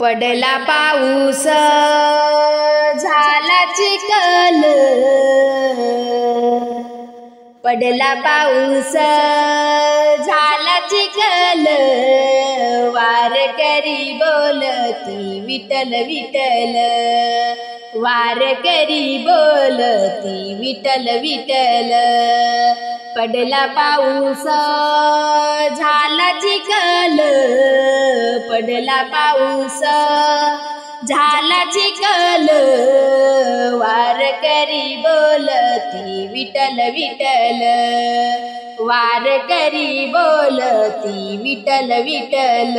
पडला पाऊस झाला चिखल, पडला पाऊस झाला चिखल, वारकरी बोलती विठ्ठल विठ्ठल, वारकरी बोलती विठ्ठल विठ्ठल. पडला पाऊस झाला चिखल, पडला पाऊस झाला चिखल, वारकरी बोलती विठ्ठल विठ्ठल, वारकरी बोलती विठ्ठल विठ्ठल.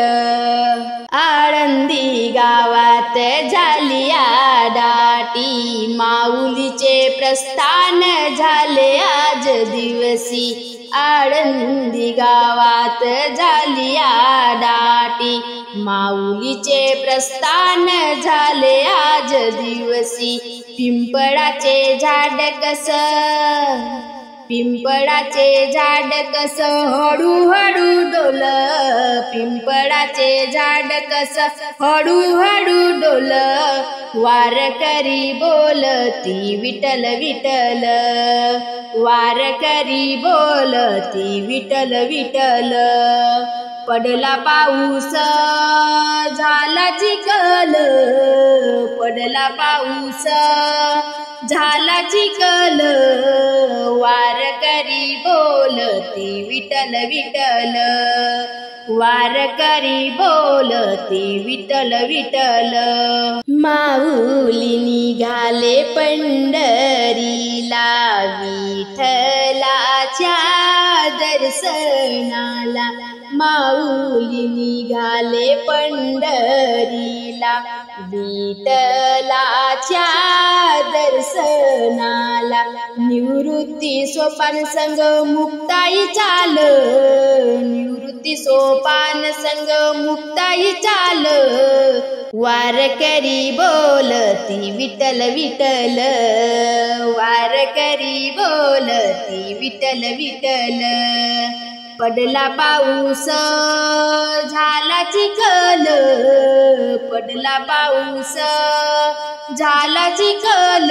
आळंदी गावात झाली दाटी, माऊलीचे प्रस्थान झाले आज दिवसी. आळंदी गावात झाली दाटी, माऊलीचे प्रस्थान झाले आज दिवसी. पिंपळाचे झाड कस, पिंपळाचे झाड कस हळूहळू डोल, पिंपळाचे झाड कस हळूहळू डोल, वारकरी बोलती विठ्ठल विठ्ठल, वारकरी बोलती विठ्ठल विठ्ठल. पडला पाऊस झाला चिखल, पडला पाऊस झाला चिखल, वारकरी बोलती विठ्ठल विठ्ठल, वारकरी बोलती विठ्ठल विठ्ठल. माऊली निघाले पंढरीला, विठ्ठलाच्या दर्शनाला, माऊली निघाले पंढरीला, विठ्ठलाच्या दर्शनाला. निवृत्ती सोपान संग मुक्ताई चाल, निवृत्ती सोपान संग मुक्ताई चाल, वारकरी बोलती विठ्ठल विठ्ठल, वारकरी बोलती विठ्ठल विठ्ठल. पडला पाऊस झाला चिखल, पडला पाऊस झाला चिखल,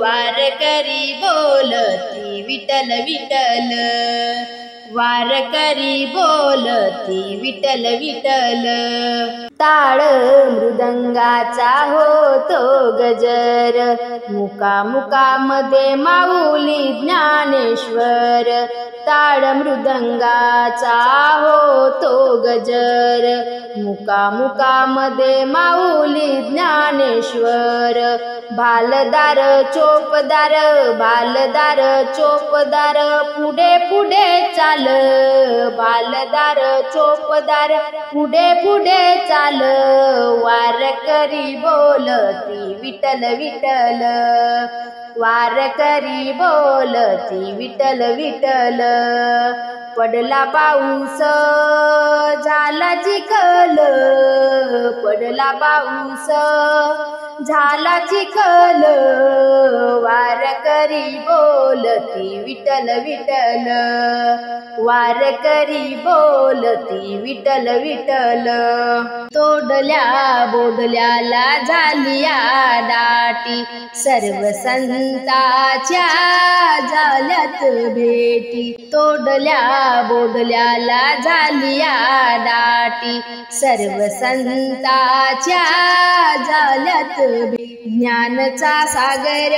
वारकरी बोलती विठ्ठल विठ्ठल, वारकरी बोलती विठ्ठल विठ्ठल. टाळ मृदंगाचा होतो गजर, मुकामुकामध्ये माऊली ज्ञानेश्वर. टाळ मृदंगाचा होतो गजर, मुकामुकामध्ये माऊली ज्ञानेश्वर. भालदार चोपदार, भालदार चोपदार पुढे पुढे चाल, भालदार चोपदार पुढे पुढे चाल, वारकरी बोलती विठ्ठल विठ्ठल, वारकरी बोलती विठ्ठल विठ्ठल. पडला पाऊस झाला चिखल, पडला पाऊस झाला चिखल, वारकरी बोलती विठ्ठल विठ्ठल, वारकरी बोलती विठ्ठल विठ्ठल. तोडल्या बोडल्याला झाली दाटी, सर्व संतांच्या झाल्यात भेटी. तोडल्या बोडल्याला झाली दाटी, सर्व संतांच्या झाल्यात भेटी. ज्ञानाचा सागर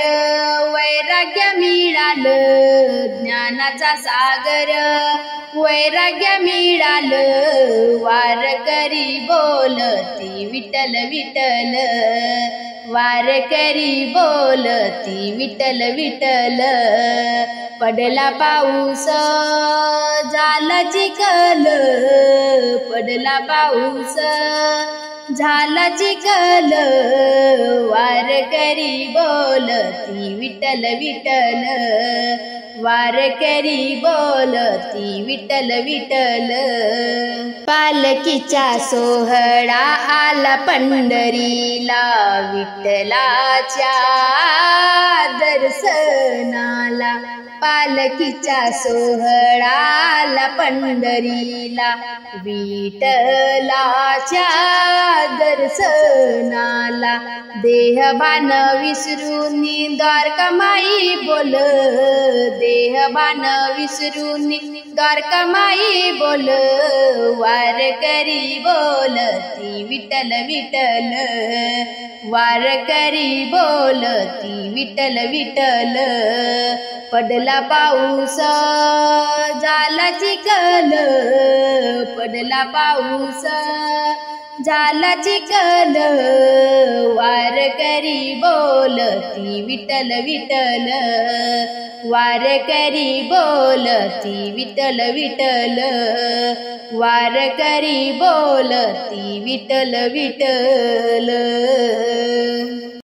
वैराग्य मिळालं, ज्ञानाचा सागर वैराग्य मिळालं, वारकरी बोलती विठ्ठल विठ्ठल, वारकरी बोलती विठ्ठल विठ्ठल. पडला पाऊस झाला चिखल, पडला पाऊस झाला चिखल, वारकरी बोलती विठ्ठल विठ्ठल, वारकरी बोलती विठ्ठल विठ्ठल. पालकीचा सोहळा आला पंढरीला, विठ्ठलाच्या दर्शनाला. पालकीचा सोहळा आला पंढरीला, विठ्ठलाच्या दर्शनाला देहभान विसरून द्वारकामाई बोल देहभान विसरून द्वारकामाई बोल वारकरी बोलती विठ्ठल विठ्ठल वारकरी बोलती विठ्ठल विठ्ठल पडला पाऊस झाला चिखल पडला पाऊस झाला चिखल वारकरी बोलती विठ्ठल विठ्ठल वारकरी बोलती विठ्ठल विठ्ठल वारकरी बोलती विठ्ठल विठ्ठल